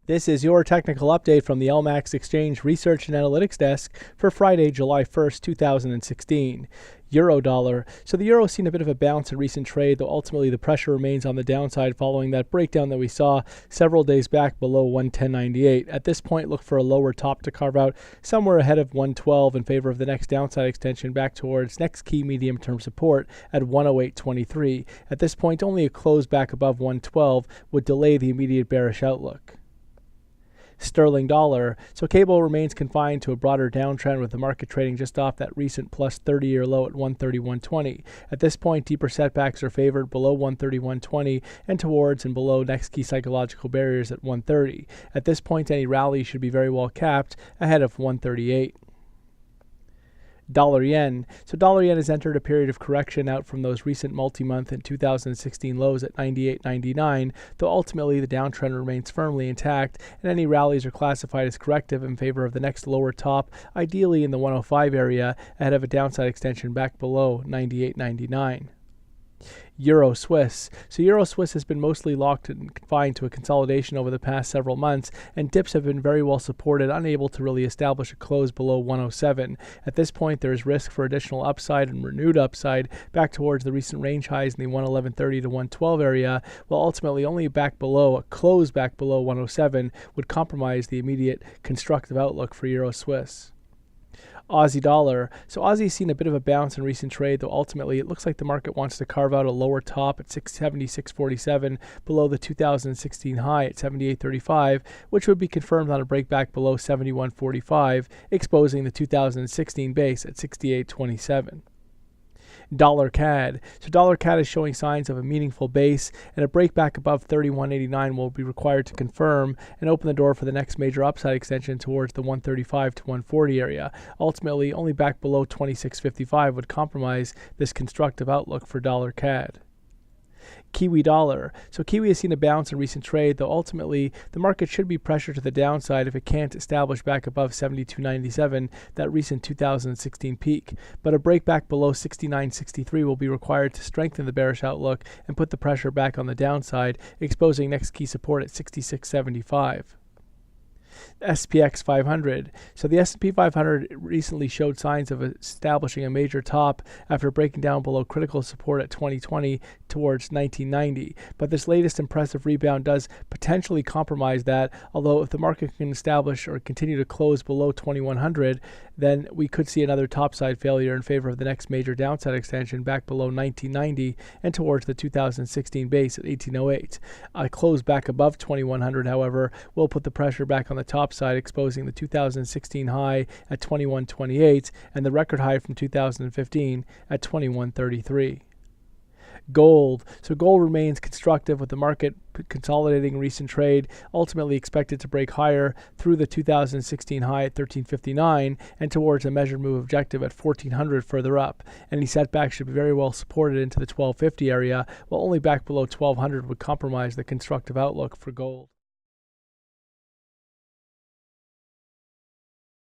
This is your technical update from the LMAX Exchange Research and Analytics Desk for Friday, July 1st, 2016. Euro dollar. So the euro's seen a bit of a bounce in recent trade, though ultimately the pressure remains on the downside following that breakdown that we saw several days back below 110.98. At this point, look for a lower top to carve out somewhere ahead of 112 in favor of the next downside extension back towards next key medium-term support at 108.23. At this point, only a close back above 112 would delay the immediate bearish outlook. Sterling dollar. So cable remains confined to a broader downtrend with the market trading just off that recent plus 30-year low at 131.20. At this point, deeper setbacks are favored below 131.20 and towards and below next key psychological barriers at 130. At this point, any rally should be very well capped ahead of 138. Dollar yen. So dollar yen has entered a period of correction out from those recent multi-month and 2016 lows at 98.99, though ultimately the downtrend remains firmly intact and any rallies are classified as corrective in favor of the next lower top, ideally in the 105 area, ahead of a downside extension back below 98.99. Euro Swiss. So Euro Swiss has been mostly locked and confined to a consolidation over the past several months, and dips have been very well supported, unable to really establish a close below 107. At this point, there is risk for additional upside and renewed upside back towards the recent range highs in the 111.30 to 112 area, while ultimately only a close back below 107 would compromise the immediate constructive outlook for Euro Swiss. Aussie dollar. So Aussie's seen a bit of a bounce in recent trade, though ultimately it looks like the market wants to carve out a lower top at 670.647 below the 2016 high at 78.35, which would be confirmed on a breakback below 71.45, exposing the 2016 base at 68.27. Dollar CAD. So dollar CAD is showing signs of a meaningful base, and a breakback above 31.89 will be required to confirm and open the door for the next major upside extension towards the 135 to 140 area. Ultimately, only back below 26.55 would compromise this constructive outlook for dollar CAD. Kiwi dollar. So Kiwi has seen a bounce in recent trade, though ultimately the market should be pressured to the downside if it can't establish back above 72.97, that recent 2016 peak. But a breakback below 69.63 will be required to strengthen the bearish outlook and put the pressure back on the downside, exposing next key support at 66.75. SPX 500. So the S&P 500 recently showed signs of establishing a major top after breaking down below critical support at 2020 towards 1990. But this latest impressive rebound does potentially compromise that, although if the market can establish or continue to close below 2100, then we could see another topside failure in favor of the next major downside extension back below 1990 and towards the 2016 base at 1808. A close back above 2100, however, will put the pressure back on the top side, exposing the 2016 high at 2128 and the record high from 2015 at 2133. Gold. So gold remains constructive with the market consolidating recent trade, ultimately expected to break higher through the 2016 high at 1359 and towards a measured move objective at 1400 further up. Any setback should be very well supported into the 1250 area, while only back below 1200 would compromise the constructive outlook for gold.